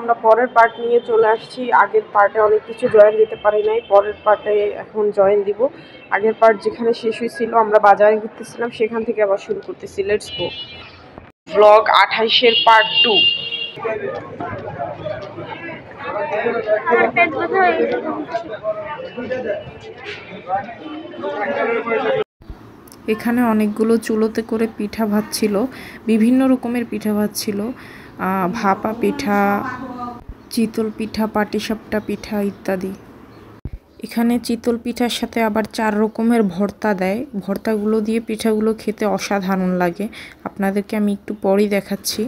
আমরা পরের পার্ট নিয়ে চলে আসছি। আগের পার্টে অনেক কিছু জয়েন দিতে পারি নাই, পরের পার্টে এখন জয়েন দিব। আগের পার্ট যেখানে শেষ হয়েছিল আমরা বাজারে ঘুরতেছিলাম, সেখান থেকে আবার শুরু করতেছি। Let's go. ব্লগ 28-এর পার্ট 2। এখানে অনেকগুলো চুলোতে করে পিঠা ভাজছিল, বিভিন্ন রকমের পিঠা ভাজছিল। ভাপা পিঠা, চিতল পিঠা, পাটিসাপটা পিঠা ইত্যাদি। এখানে চিতল পিঠার সাথে আবার 4 রকমের ভর্তা দেয়। ভর্তাগুলো দিয়ে পিঠাগুলো খেতে অসাধারণ লাগে। আপনাদেরকে আমি একটু পরেই দেখাচ্ছি।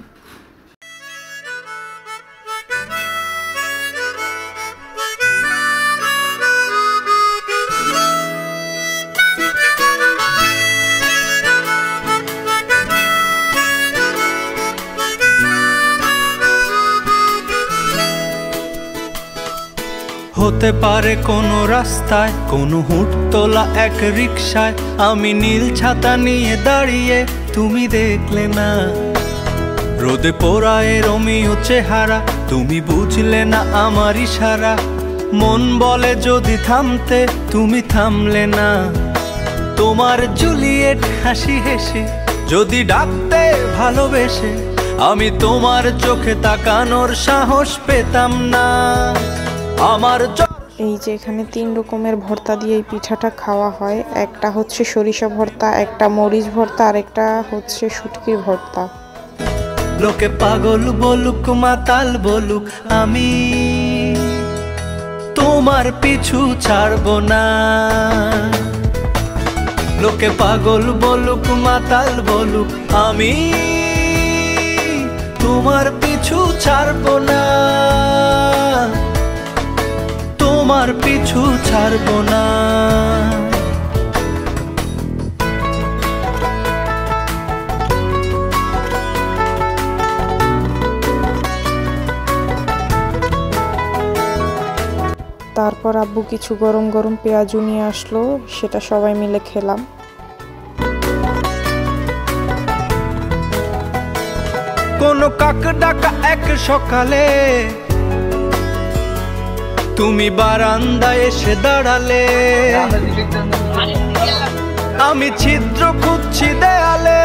হতে পারে কোনো রাস্তায়, কোনো হুটতোলা এক রিকশায় আমি নীল ছাতা নিয়ে দাঁড়িয়ে, তুমি দেখলে না রোদে পোড়ায় রোমিও চেহারা, তুমি বুঝলে না আমার ইশারা। মন বলে যদি থামতে, তুমি থামলে না। তোমার জুলিয়েট হাসি হেসে যদি ডাকতে ভালোবেসে, আমি তোমার চোখে তাকানোর সাহস পেতাম না। আমার এই যে এখানে 3 রকমের ভর্তা দিয়ে এই পিঠাটা খাওয়া হয়। একটা হচ্ছে সরিষা ভর্তা, একটা মরিচ ভর্তা, আর একটা হচ্ছে শুটকির ভর্তা। লোকে পাগল বলুক, মাতাল বলুক, আমি তোমার পিছু ছাড়বো না। লোকে পাগল বলুক, মাতাল বলুক, আমি তোমার পিছু ছাড়বো না। তোমার পিছু ছাড়বো না। তারপর আব্বু কিছু গরম গরম পেঁয়াজু নিয়ে আসলো, সেটা সবাই মিলে খেলাম। কোনো কাক ডাকা এক সকালে তুমি বারান্দায় এসে দাঁড়ালে, আমি ছিদ্র খুঁজছি দেয়ালে।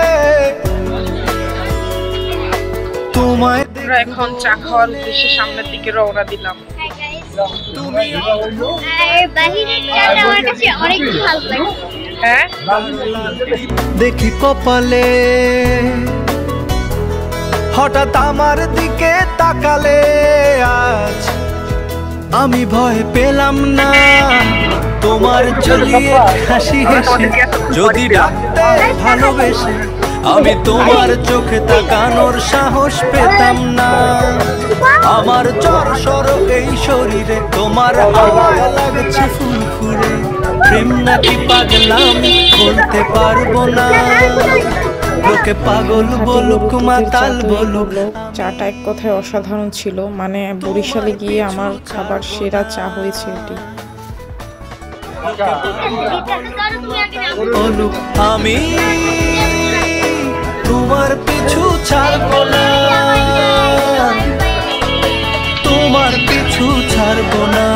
তোমায় এখন চা খাওয়ার উদ্দেশ্যে সামনের দিকে রওনা দিলাম। তুমি দেখি কপালে হঠাৎ আমার দিকে তাকালে, আজ আমি ভয় পেলাম না। তোমার জুলিয়েট হাসি হেসে যদি ডাকতে ভালোবেসে, আমি তোমার চোখে তাকানোর সাহস পেতাম না। আমার জ্বর সর এই শরীরে, তোমার হাওয়ায় লাগছে ফুরফুরে। প্রেম নাকি পাগলামি বলতে পারবো না। লোকে পাগল বলুক, মাতাল বলুক। চাটা এক কথায় অসাধারণ ছিল, মানে বরিশালে গিয়ে আমার খাবার সেরা চা হয়েছে এটি। বলুক, আমি তোমার পিছু ছাড়বো না। তোমার পিছু ছাড়বো না।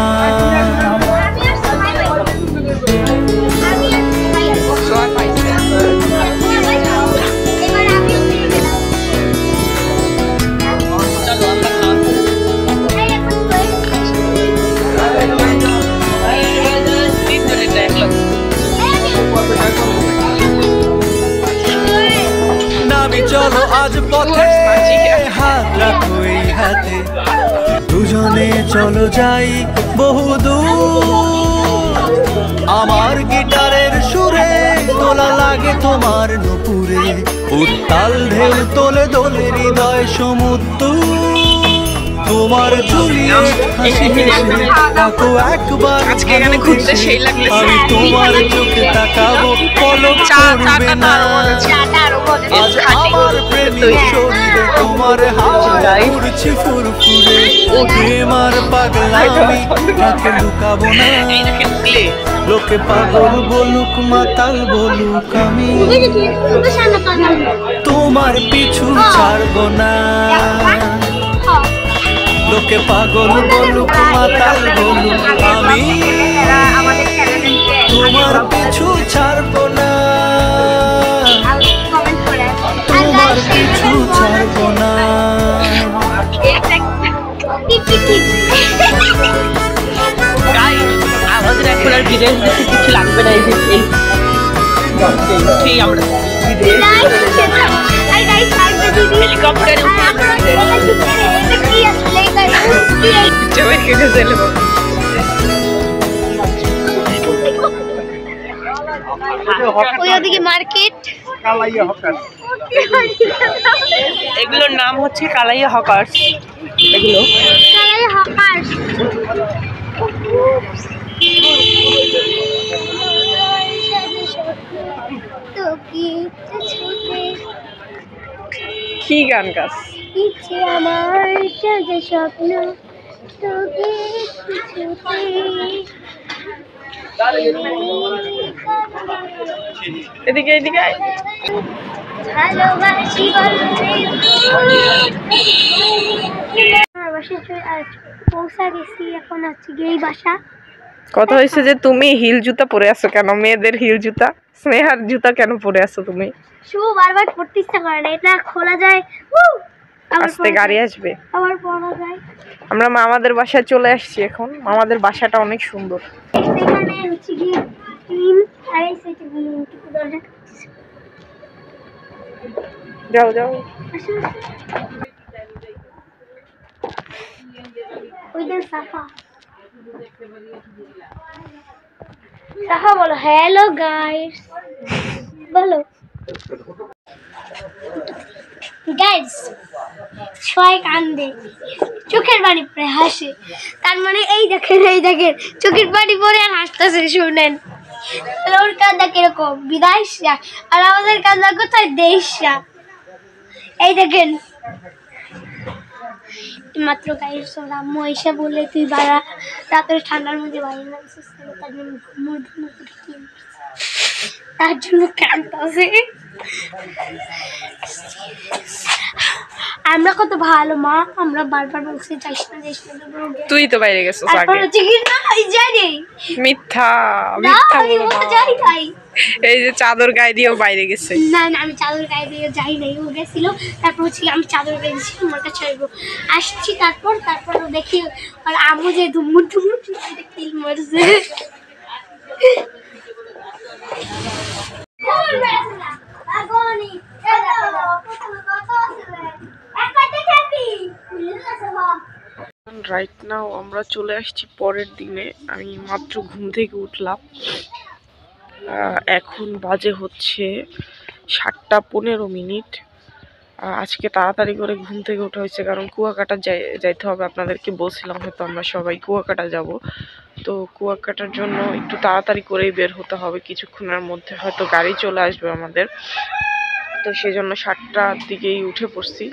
চলো আজ পথে, হাত রাখো এই হাতে, দুজনে চলো যাই বহুদূর। আমার গিটারের সুরে তোলা লাগে তোমার নুপুরে, উত্তাল ঢেউ তোলে দোলে হৃদয় সমুদ্র। তোমার জুলিয়েট হাসি হেসে তাকো একবার ভালোবেসে, আমি তোমার চোখে তাকাবো, পলক পড়বে না। আজ আমার প্রেমের শরীরে তোমার হাওয়ায় উড়ছে ফুরফুরে। প্রেম আর পাগলামি তাকে লুকাবো না। লোকে পাগল বলুক, মাতাল বলুক, আমি তোমার পিছু ছাড়বো না। লোকে পাগল বলুক মাতাল বলুক আমি তোমার পিছু ছাড়বো না, তোমার পিছু ছাড়বো না। আমাদের এখন আর বিদেশ যেতে কিছু লাগবে না, এই আমরা হেলিকপ্টারে মার্কেট, এগুলোর নাম হচ্ছে কালাইয়া হকার্স। এগুলো কালাইয়া হকার্স। কি গান গাছ আমার সাজে স্বপ্ন এদিকে এদিকে ভালোবাসি পৌঁছা গেছি, এখন হচ্ছে গিয়ে বাসা। কথা হয়েছে যে তুমি হিল জুতা পরে আছো কেন? মেয়েদের হিল জুতা, স্নেহার জুতা কেন পরে আছো তুমি? শু বারবার পড়তে ইচ্ছা করে না, এটা খোলা যায়, আস্তে গাড়ি আসবে, আবার পড়া যায়। আমরা মামাদের বাসায় চলে আসছি এখন। মামাদের বাসাটা অনেক সুন্দর। এখানে হচ্ছে গিয়ে ক্রিম আর এই সাইডে গ্রিন, কিন্তু দরজা যাও যাও। ওইটা সাফা সাফা বলো হ্যালো গাইস, বলো গাইস। সবাই কান্দে, চোখের পানি পরে হাসে, তার মানে এই দেখেন চোখের পানি পরে হাসতেছে। শুনেন ওর কান্দা কিরকম, বিদেশা, আর আমাদের কান্দা কোথায়, দেশা। এই দেখেন মাত্র গাইস আম্মু এসে বলে তুই বাড়া রাতের ঠান্ডার মধ্যে বাইরে নামছিস, তার জন্য কাঁদতেছে। আমরা কত ভালো মা, আমরা বারবার বলছি যাইস না। তুই তো বাইরে গেছিস আগে। মিথ্যা মিথ্যা বলো না। এই যে চাদর গায়ে দিয়েও বাইরে গেছে। না না, আমি চাদর গায়ে দিয়ে যাই নাই, ও গেছিল। তারপর হচ্ছে আমি চাদর গায়ে দিয়েছি, আমার কাছে আসছি। তারপর দেখি আর আম্মু যে ধুমুর কিল মারছে। রাইট নাও আমরা চলে আসছি পরের দিনে। আমি মাত্র ঘুম থেকে উঠলাম, এখন বাজে হচ্ছে 7:15। আজকে তাড়াতাড়ি করে ঘুম থেকে উঠা হয়েছে, কারণ কুয়াকাটা যাইতে হবে। আপনাদেরকে বলছিলাম হয়তো আমরা সবাই কুয়াকাটা যাব, তো কুয়াকাটার জন্য একটু তাড়াতাড়ি করেই বের হতে হবে। কিছুক্ষণের মধ্যে হয়তো গাড়ি চলে আসবে আমাদের, তো সেই জন্য 7টার দিকেই উঠে পড়ছি।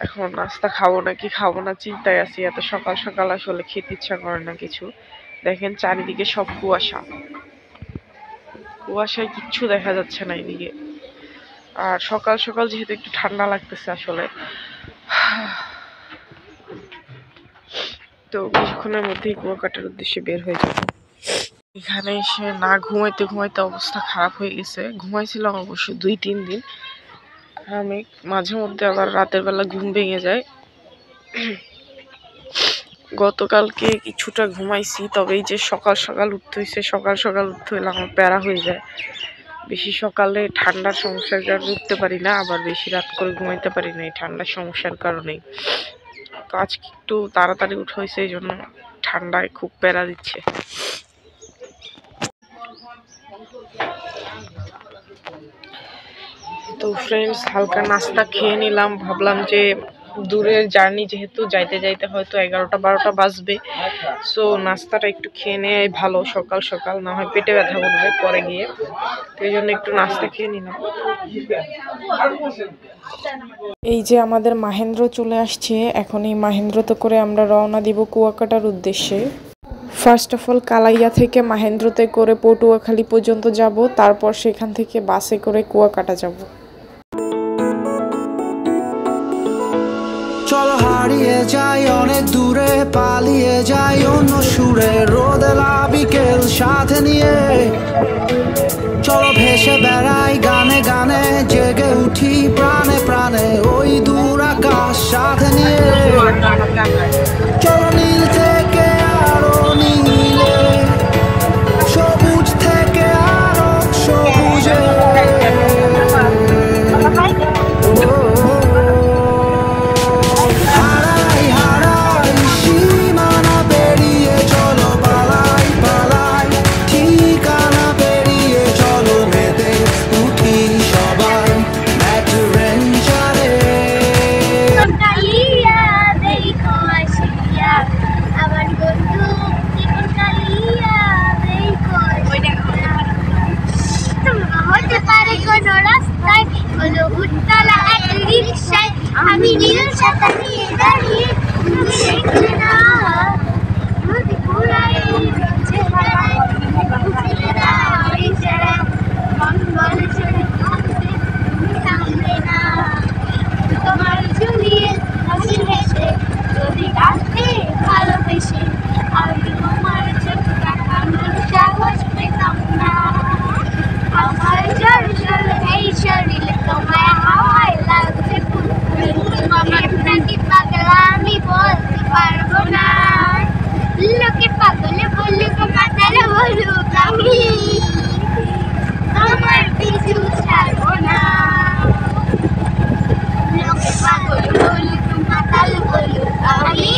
এখন নাস্তা খাবো নাকি খাবো না চিন্তায় আছি। এত সকাল সকাল আসলে খেতে ইচ্ছা করে না কিছু। দেখেন চারিদিকে সব কুয়াশা, কুয়াশায় কিচ্ছু দেখা যাচ্ছে না এদিকে। আর সকাল সকাল যেহেতু একটু ঠান্ডা লাগতেছে আসলে, তো কিছুক্ষণের মধ্যেই কুয়াকাটার উদ্দেশ্যে বের হয়ে যাব। এখানে এসে না ঘুমাইতে ঘুমাইতে অবস্থা খারাপ হয়ে গেছে। ঘুমাইছিলাম অবশ্য 2-3 দিন। আমি মাঝে মধ্যে আবার রাতের বেলা ঘুম ভেঙে যায়। গতকালকে কিছুটা ঘুমাইছি, তবে এই যে সকাল সকাল উঠতে হয়েছে, সকাল সকাল উঠতে হলে আমার প্যারা হয়ে যায়। বেশি সকালে ঠান্ডার সমস্যার কারণে উঠতে পারি না, আবার বেশি রাত করে ঘুমাইতে পারি না এই ঠান্ডার সমস্যার কারণেই। তো আজকে একটু তাড়াতাড়ি উঠে হয়েছে, এই জন্য ঠান্ডায় খুব প্যারা দিচ্ছে। তো ফ্রেন্ডস হালকা নাস্তা খেয়ে নিলাম। ভাবলাম যে দূরের জার্নি যেহেতু, যাইতে যাইতে হয়তো 11টা-12টা বাজবে, সো নাস্তাটা একটু খেয়ে নেওয়াই ভালো সকাল সকাল, না হয় পেটে ব্যথা করবে পরে গিয়ে। তো এই জন্য একটু নাস্তা খেয়ে নিলাম। এই যে আমাদের মাহেন্দ্র চলে আসছে, এখন এই মাহেন্দ্রতে করে আমরা রওনা দিব কুয়াকাটার উদ্দেশ্যে। ফার্স্ট অফ অল কালাইয়া থেকে মাহেন্দ্রতে করে পটুয়াখালী পর্যন্ত যাব, তারপর সেখান থেকে বাসে করে কুয়াকাটা যাব। চলো হারিয়ে যাই অনেক দূরে, পালিয়ে যাই অন্য সুরে, রোদেলা বিকেল সাথে নিয়ে। চলো ভেসে বেড়াই গানে গানে, জেগে উঠি প্রাণে প্রাণে, ওই দূর আকাশ সাথে নিয়ে। চলো নীল থেকে আরো নীলে, সবুজ থেকে আরো সবুজে। হারাই হারাই সীমানা পেরিয়ে, চলো পালাই পালাই ঠিকানা পেরিয়ে, চলো মেতে উঠি সবাই অ্যাডভেঞ্চারে। কালিয়া দেখো আসিয়া আমার বন্ধু জীবন কালিয়া দেখো তোমরা হতে পারে কোনো রাস্তায়, কোনো উত্তলা এক রিক্সায়, আমি নীল ছাতা নিয়ে দাঁড়িয়ে, তুমি দেখলে না নদী ঘুরাই উঠছে হারাই উঠছে না ওই ছাড়া মন বলে চলে থাকবে, তুমি থামবে না। তোমার ঝুলিয়ে হাসি হেসে যদি কাঁদতে ভালোবেসে, আমি তোমার চোখ তাকানোর সাহস পেতাম না। আমার জ্বর জ্বর এই শরীরে তোমায় হাওয়ায় লাগছে ফুল, আমার নাকি পাগলা আমি বলতে পারবো না। লোকে পাগলে বলুক মাতালে বলুক, আমি তোমার পিছু ছাড়বো না। লোকে পাগল বলুক মাতাল বলুক, আমি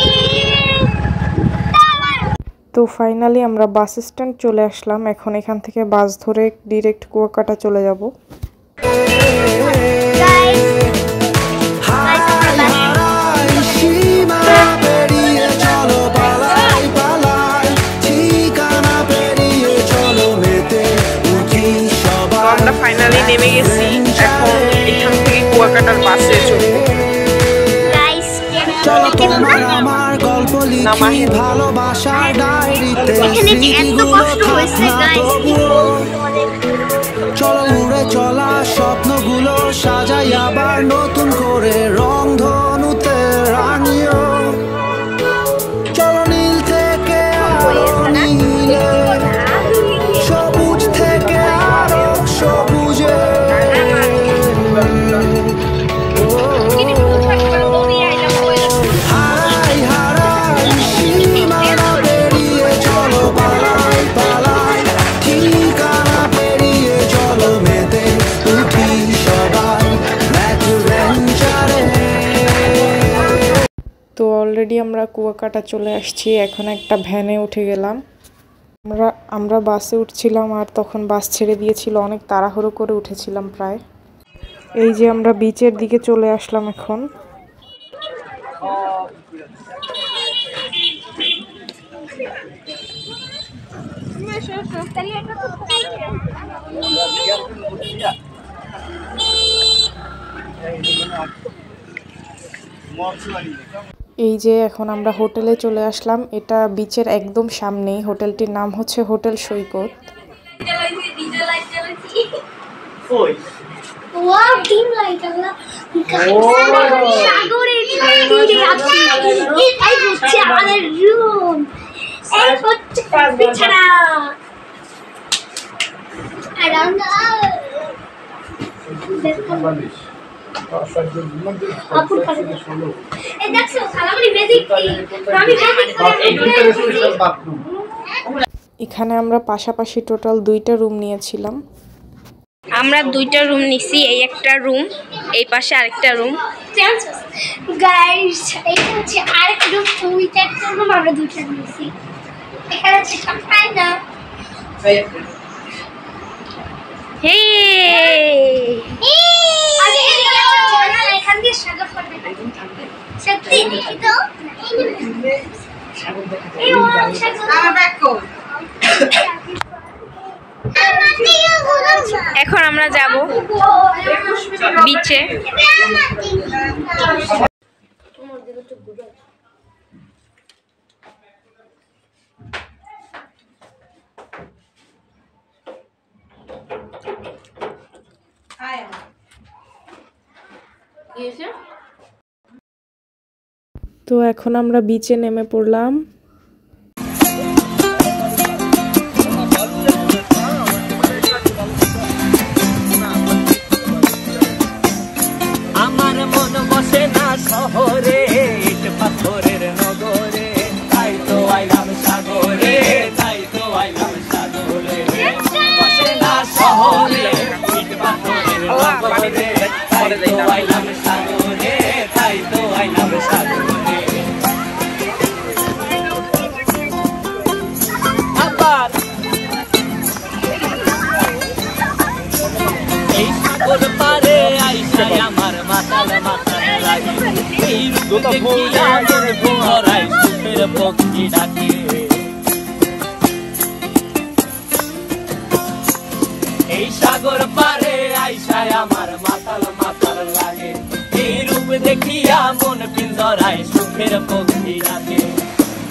তোমার। তো ফাইনালি আমরা বাস স্ট্যান্ড চলে আসলাম। এখন এখান থেকে বাস ধরে ডিরেক্ট কুয়াকাটা চলে যাব। আমরা ফাইনালি নেমে গেছি, এখন এখান থেকে কুয়াকাটার বাসে চলবো। চলো তোমার আমার গল্প লিখি ভালোবাসার ডায়েরিতে, স্মৃতিগুলো থাক না তবুও। চলো উড়ে চলা স্বপ্নগুলো সাজাই আবার নতুন করে, রং ধনুতে রাঙিও। চলো নীল থেকে আরো নীলে, সবুজ থেকে আরো সবুজে। হারাই হারাই সীমানা পেরিয়ে, চলো পালাই পালাই ঠিকানা পেরিয়ে, চলো মেতে উঠি সবাই অ্যাডভেঞ্চারে। তো অলরেডি আমরা কুয়াকাটা চলে আসছি। এখন একটা ভ্যানে উঠে গেলাম। আমরা বাসে উঠছিলাম আর তখন বাস ছেড়ে দিয়েছিল, অনেক তাড়াহুড়ো করে উঠেছিলাম প্রায়। এই যে আমরা বিচের দিকে চলে আসলাম এখন। এই যে এখন আমরা হোটেলে চলে আসলাম। এটা বিচের একদম সামনেই। হোটেলটির নাম হচ্ছে হোটেল সৈকত। ওয়াও ডিম লাইট আলা সাগরের তীরে আছি, এই হচ্ছে আমাদের রুম, এই হচ্ছে বিছানা। আর আমরা আপুর কাছে এই দেখছো খালামণি ম্যাজিক কি আমি ম্যাজিক করে। এখানে আমরা পাশাপাশি টোটাল 2টা রুম নিয়েছিলাম। আমরা 2টা রুম নিছি, এই একটা রুম, এই পাশে আরেকটা রুম। গাইস এটা হচ্ছে আরেকটা রুম, ওইটা একটা রুম, আমরা 2টা নিয়েছি। এখানে হচ্ছে সবটাই না হে আরে এখান দিয়ে সাগর পড়বে সত্যি দেখি তো এই সাগর দেখো। এখন আমরা যাব বিচে। তো এখন আমরা বিচে নেমে পড়লাম। আমার মন বসে না শহরে, ইট পাথরের নগরে, তাই তো আইলাম সাগরে, তাই তো আইলাম সাগরে। বসে না শহরে, ইট পাথরের নগরে, তাই তো আইলাম সাগরে, তাই তো আইলাম সাগরে। আবার এই সাগর পারে আইসাই আমার মাতাল মাতাল লাগে, এই রূপ দেখিয়া মন ভরায় সুখের পক্ষী ডাকে। এই সাগর পারে আইসাই আমার মাতাল মাতাল লাগে, এই রূপ দেখিয়া মন পিঞ্জরায় সুখের পক্ষী ডাকে।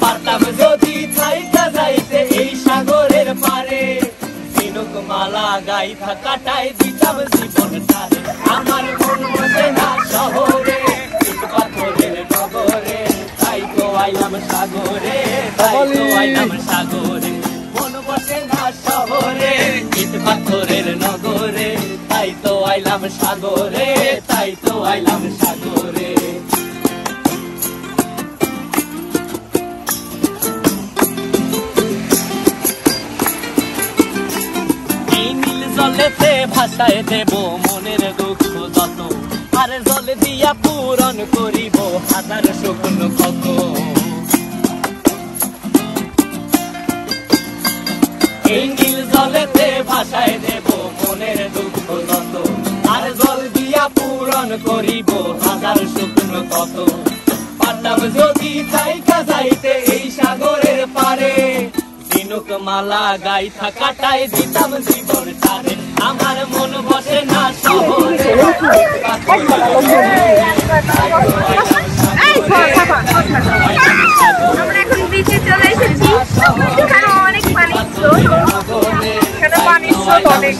পারতাম যদি থাইকা যাইতে এই সাগরের পারে, মালা গাইথা কাটাই দিতাম জীবনটারে। আমার মন বসে না শহরে, ইট পাথরের নগরে, তাই তো আইলাম সাগরে, তাই তো আইলাম সাগরে। মন বসে না শহরে, ইট পাথরের নগরে, তাই তো আইলাম সাগরে, তাই তো আইলাম সাগরে। জলেতে ভাসায় দেব মনের দুঃখ যত, আর জল দিয়া পূরণ করিব হাজার শুকনো ক্ষত। এই নীল জলেতে ভাসায় দেব মনের দুঃখ যত, আর জল দিয়া পূরণ করিব হাজার শুকনো ক্ষত। পারতাম যদি থাইকা যাইতে এই সাগরের পারে, মালা গাইথা কাটাই দিতাম জীবন তারে। আমার মন বসে না শহরে, আমরা এখন বিচে চলে এসেছি, এখানে অনেক পানি স্রোত, এখানে পানির স্রোত অনেক।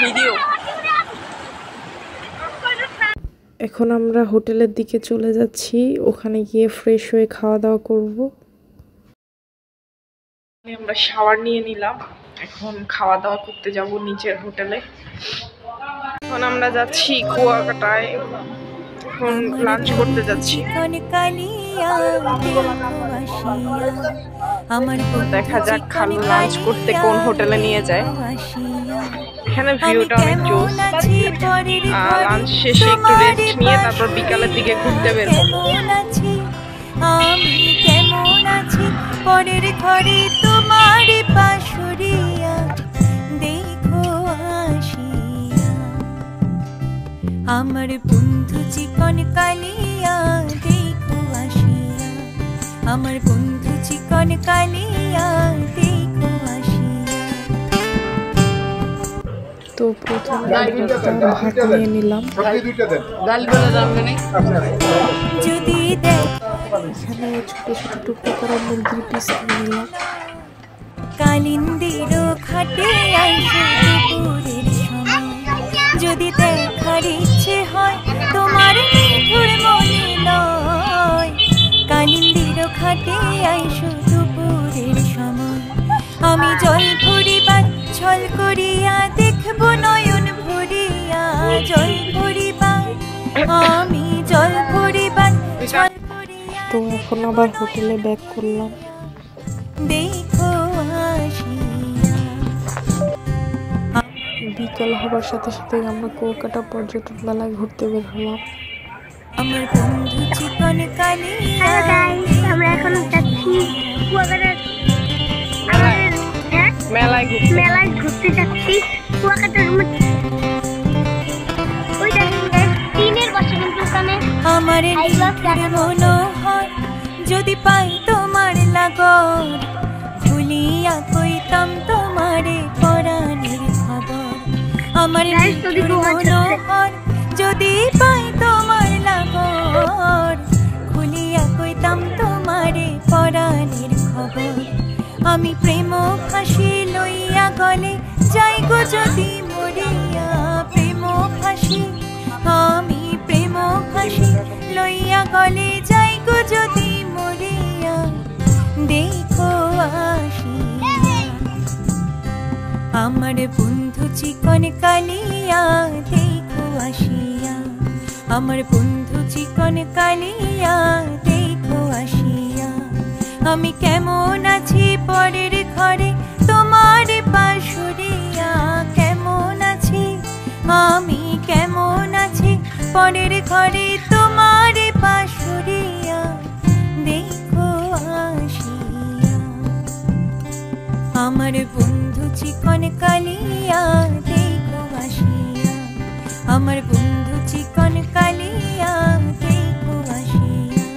ভিডিও এখন আমরা হোটেলের দিকে চলে যাচ্ছি, ওখানে গিয়ে ফ্রেশ হয়ে খাওয়া দাওয়া করব। আমরা শাওয়ার নিয়ে নিলাম, এখন খাওয়া দাওয়া করতে যাব নিচের হোটেলে। এখন আমরা যাচ্ছি কুয়াকাটায়, এখন লাঞ্চ করতে যাচ্ছি। দেখা যাক খালু লাঞ্চ করতে কোন হোটেলে নিয়ে যায়। এখানে ভিউটা অনেক জোস। লাঞ্চ শেষে একটু রেস্ট নিয়ে তারপর বিকালের দিকে ঘুরতে বের হব। আমি কেমন আছি পরের ঘরে তোমার পাশুরিয়া, দেখো আসিয়া আমার বন্ধু চিকন কালিয়া, দেখো আসিয়া আমার বন্ধু চিকন কালিয়া, দেখো আসিয়া। তো প্রথমে ভাত নিয়ে নিলাম, যদি দেখ এখানে ছোট ছোট টুকরো করা মুরগির পিস নিয়ে নিলাম। কালিন্দির খাটে আইসো দুপুরের সময়, যদি দেখার ইচ্ছে হয় তোমার মিঠুর মনে নয়। কালিন্দির খাটে আইসো দুপুরের সময়, আমি জল ভরিবার ছল করিয়া দেখব নয়ন ভরিয়া, জল ভরিবার আমি জল ভরিবার ছল করিয়া। তো এখন আবার হোটেলে ব্যাক করলাম। দেখো আসিয়া বিকাল হবার সাথে সাথে আমরা কুয়াকাটা পর্যটন মেলায় ঘুরতে বের হলাম। আমার বন্ধু চিকন কালিয়া। আমরা এখন যাচ্ছি কুয়াকাটার মেলায় ঘুরতে যাচ্ছি কুয়াকাটার ওই আমার নিঠুর মনোহর যদি পাই তোমার লাগর ভুলিয়া কইতাম তোমারে পরাণের খবর আমার নিঠুর মনোহর যদি পাই তোমার লাগর ভুলিয়া কইতাম তোমারে পরাণের খবর আমি প্রেম ফাঁসি লইয়া গলে যাই গো যদি মরিয়া প্রেম ফাঁসি আমি প্রেম ফাঁসি লইয়া গলে যাই গো যদি মরিয়া দেখো আসিয়া আমার বন্ধু চিকন কালিয়া দেখো আসিয়া আমার বন্ধু চিকন কালিয়া দেখো আসিয়া আমি কেমন আছি পরের ঘরে তোমার পাশুরিয়া কেমন আছি আমি কেমন আছি পরের ঘরে তোমার পাশুরিয়া দেখো আসিয়া আমার বন্ধু চিকন কালিয়া দেখো আসিয়া আমার বন্ধু চিকন কালিয়া দেখো আসিয়া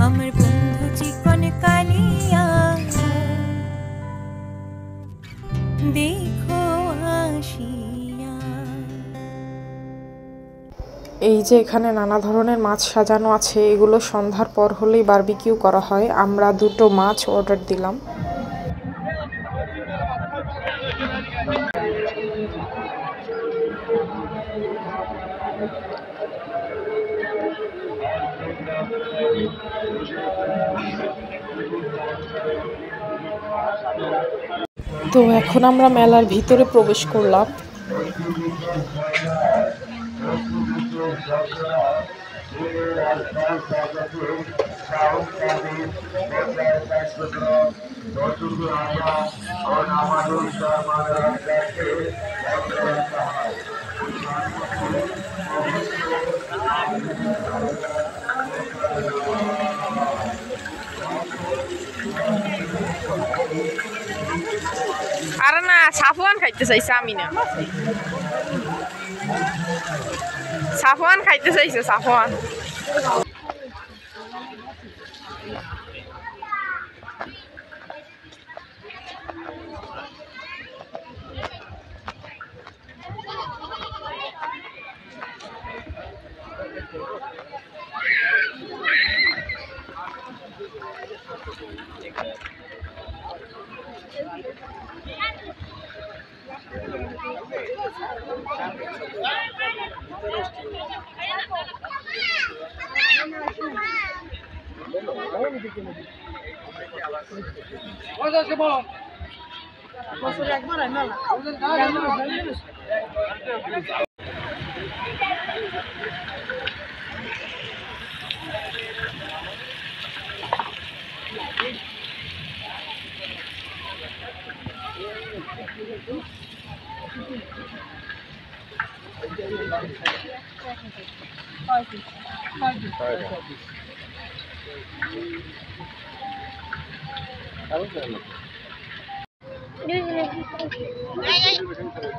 আমার বন্ধু চিকন কালিয়া দেখো আসিয়া এই যে এখানে নানা ধরনের মাছ সাজানো আছে, এগুলো সন্ধ্যার পর হলেই বারবিকিউ করা হয়। আমরা 2টো মাছ অর্ডার দিলাম। তো এখন আমরা মেলার ভিতরে প্রবেশ করলাম। আরে না সাফওয়ান খাইতে চাইছে আমি না সাফওয়ান খাইতে চাইছে সাফওয়ান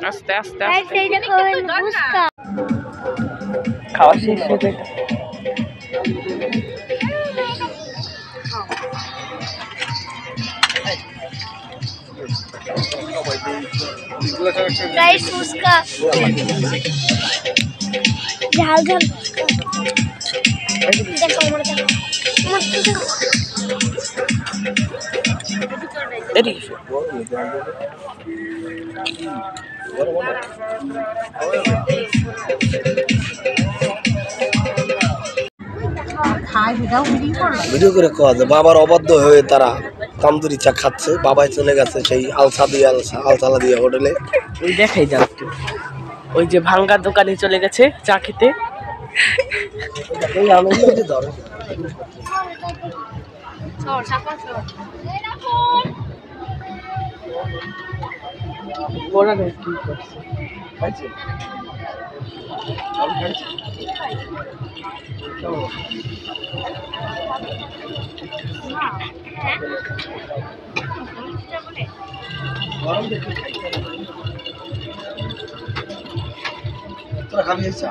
আস্তে আস্তে খাওয়া শেষ হয়ে যায়। राइस फुसका झाल झाल देखो ভিডিও করে কওয়া যায় বাবার অবাধ্য হয়ে তারা তান্দুরি চা খাচ্ছে, বাবাই চলে গেছে সেই আলসালা দিয়ে হোটেলে। ওই দেখাই যাও একটু, ওই যে ভাঙ্গা দোকানে চলে গেছে চা খেতে। তোরা খাবি চা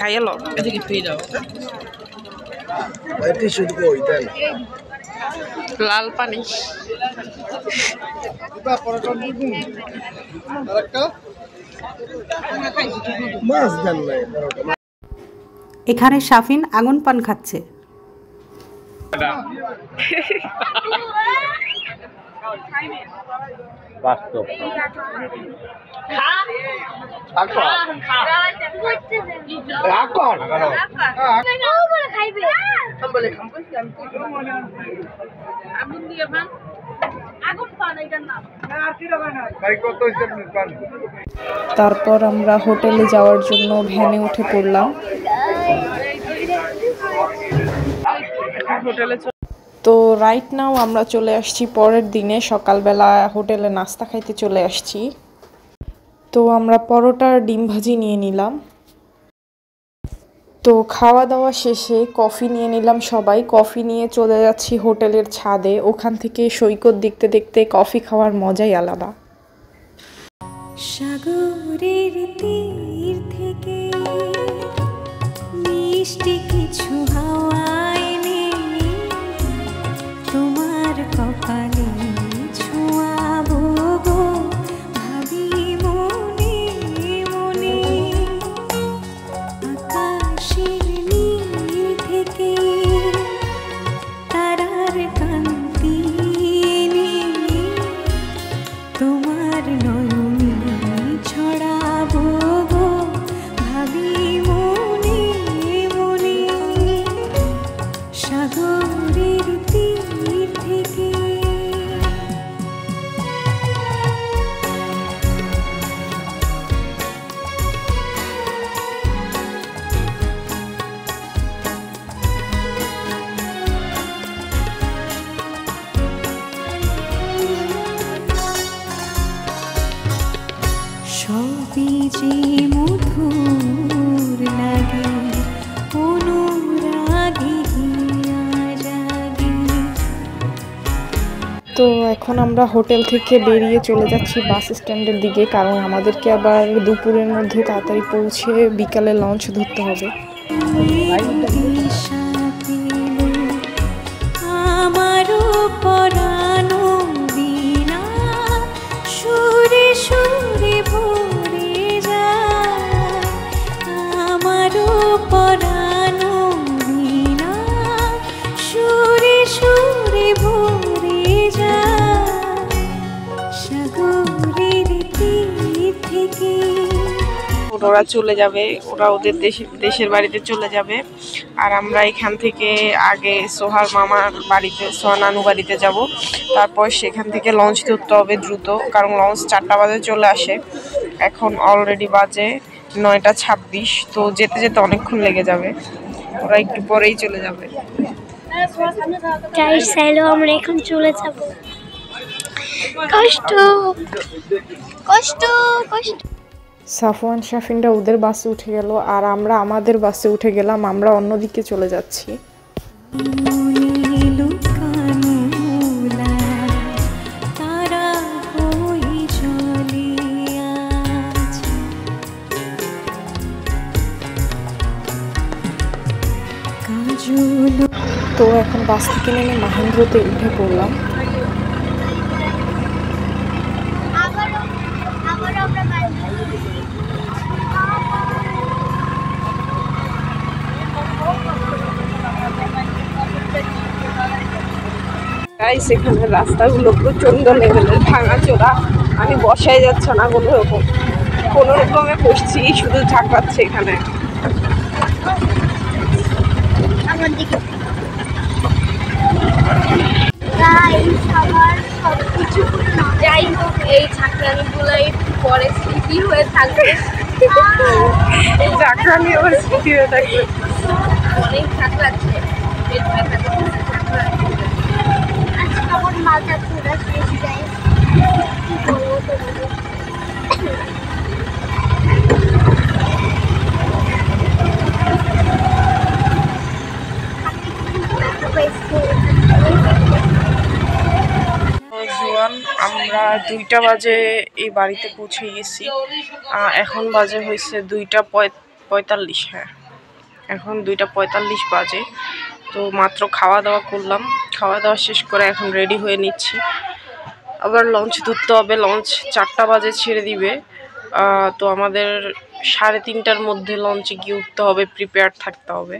খাইয়ে লো লাল পানি এখানে শাফিন আগুন পান খাচ্ছে। বাস্তব তারপর আমরা হোটেলে যাওয়ার জন্য ভ্যানে উঠে পড়লাম। তো রাইট নাও আমরা চলে আসছি পরের দিনে সকালবেলা হোটেলে নাস্তা খাইতে চলে আসছি। তো আমরা পরোটার ডিম ভাজি নিয়ে নিলাম। তো খাওয়া দাওয়া শেষে কফি নিয়ে নিলাম সবাই। কফি নিয়ে চলে যাচ্ছি হোটেলের ছাদে। ওখান থেকে সৈকত দেখতে দেখতে কফি খাওয়ার মজাই আলাদা। সাগরের তীর থেকে মিষ্টি কিছু হাওয়া এনে তোমার কপালে ছোঁয়াবো গো, ভাবি মনে মনে। আকাশের নীল থেকে তারার কান্তি এনে তোমার নয়নে ছড়াবো গো, ভাবি মনে মনে। সাগরের তীর থেকে সবই যে মধুর লাগে অনুরাগে হিয়া জাগে। তো এখন আমরা হোটেল থেকে বেরিয়ে চলে যাচ্ছি বাস স্ট্যান্ডের দিকে, কারণ আমাদেরকে আবার দুপুরের মধ্যে তাড়াতাড়ি পৌঁছে বিকালে লঞ্চ ধরতে হবে। দিশা পেল আমারও পরানো বিনা, সুরে সুরে ভরে যায় আমারও পরানো বিনা, সুরে সুরে ভরে যায় সাগরের তীর থেকে। ওরা চলে যাবে, ওরা ওদের দেশের বাড়িতে চলে যাবে। আর আমরা এখান থেকে আগে সোহার মামার বাড়িতে, সোহা নানু বাড়িতে যাব। তারপর সেখান থেকে লঞ্চ ধরতে হবে দ্রুত, কারণ লঞ্চ 4টা বাজে চলে আসে। এখন অলরেডি বাজে 9:26। তো যেতে যেতে অনেকক্ষণ লেগে যাবে। ওরা একটু পরেই চলে যাবে। গাইস হ্যালো, আমরা এখন চলে যাব। কষ্ট কষ্ট কষ্ট। সাফওয়ান শাফিনরা ওদের বাসে উঠে গেল আর আমরা আমাদের বাসে উঠে গেলাম। আমরা অন্যদিকে চলে যাচ্ছি। লুকানো তারা হয়ে চলে আজ কাজল। তো এখন বাস থেকে নেমে মাহেন্দ্রতে উঠে পড়লাম। গাইস এখানে রাস্তাগুলো প্রচন্ড লেভেলের ভাঙাচোরা। আমি বসাই যাচ্ছে না কোনো রকমে বসছি, শুধু ঝাঁকাচ্ছে এখানে। আমার দিকে গাইস আমার সবকিছু যাই হোক, এই ঝাঁকড়ানিগুলোই পরে স্মৃতি হয়ে থাকবে। ঝাঁকানি আবার স্মৃতি হয়ে থাকবে। অনেক ঝাঁকড়াচ্ছে, পেট ব্যথা করতেছে ঝাঁকড়াচ্ছে। আজকে আমার মাথা পুরো শেষ গাইস, কি বলবো তোমাদের। আমি কিন্তু ব্যথা পাইছি। প্রায় 2টা বাজে এই বাড়িতে পৌঁছে গেছি। এখন বাজে হয়েছে 2:45। হ্যাঁ, এখন 2:45 বাজে। তো মাত্র খাওয়া দাওয়া করলাম, খাওয়া দাওয়া শেষ করে এখন রেডি হয়ে নিচ্ছি। আবার লঞ্চ ধরতে হবে, লঞ্চ 4টা বাজে ছেড়ে দিবে। তো আমাদের 3:30টার মধ্যে লঞ্চে গিয়ে উঠতে হবে, প্রিপেয়ার থাকতে হবে।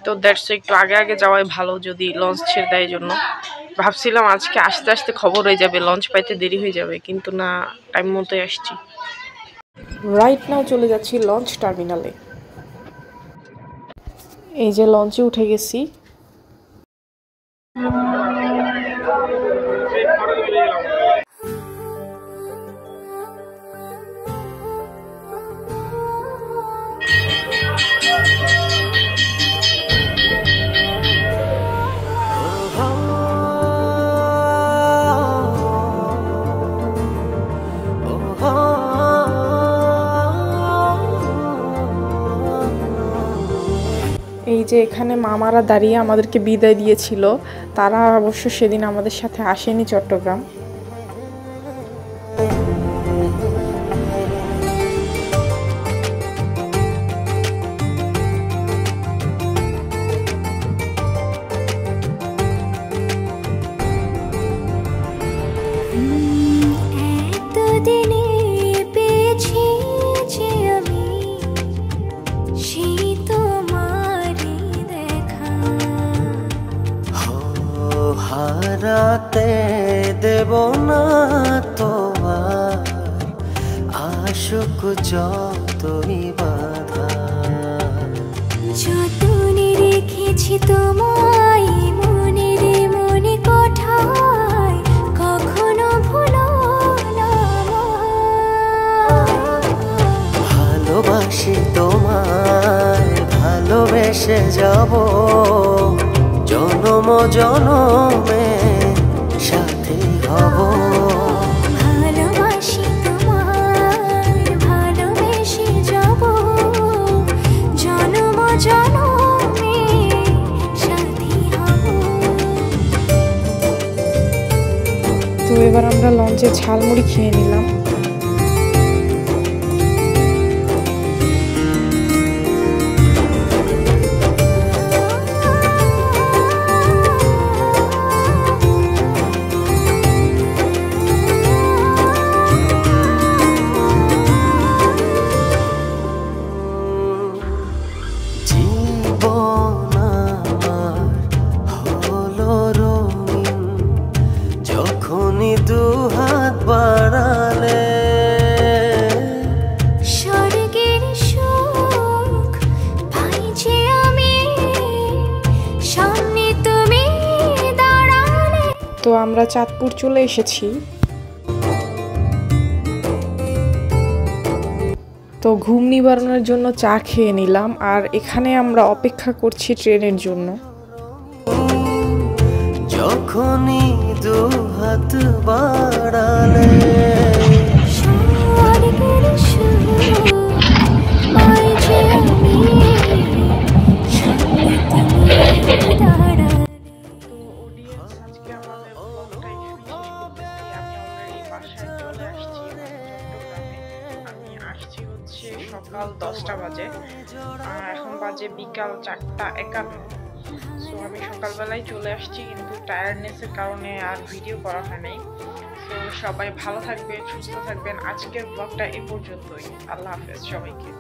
তো দ্যাটস একটু আগে আগে যাওয়াই ভালো যদি লঞ্চ ছেড়ে দেয়। জন্য ভাবছিলাম আজকে আসতে আসতে খবর হয়ে যাবে, লঞ্চ পাইতে দেরি হয়ে যাবে, কিন্তু না, টাইম মতোই আসছি। রাইট নাও চলে যাচ্ছি লঞ্চ টার্মিনালে। এই যে লঞ্চে উঠে গেছি। এই যে এখানে মামারা দাঁড়িয়ে আমাদেরকে বিদায় দিয়েছিল। তারা অবশ্য সেদিন আমাদের সাথে আসেনি চট্টগ্রাম। হারাতে দেব না তোমার আশুক যতই বাধা, যতনে রেখেছি তোমায় মনের মনে কোঠায়, কখনো ভুলো না। ভালোবাসি তোমায়, ভালোবেসে যাব জনম জনমে সাথী হব। ভালোবাসি তোমায়, ভালোবেসে যাব জনম জনমে সাথী হব। তো এবার আমরা লঞ্চে ঝালমুড়ি খেয়ে নিলাম। তো আমরা চাঁদপুর চলে এসেছি। তো ঘুম নিবারণের জন্য চা খেয়ে নিলাম, আর এখানে আমরা অপেক্ষা করছি ট্রেনের জন্য। যখনই দু হাত বাড়ালে সকাল 10টা বাজে, এখন বাজে বিকাল 4:51। সো আমি সকালবেলায় চলে আসছি, কিন্তু টায়ার্ডনেসের কারণে আর ভিডিও করা হয় নাই। তো সবাই ভালো থাকবেন, সুস্থ থাকবেন। আজকের ব্লগটা এ পর্যন্তই। আল্লাহ হাফেজ সবাইকে।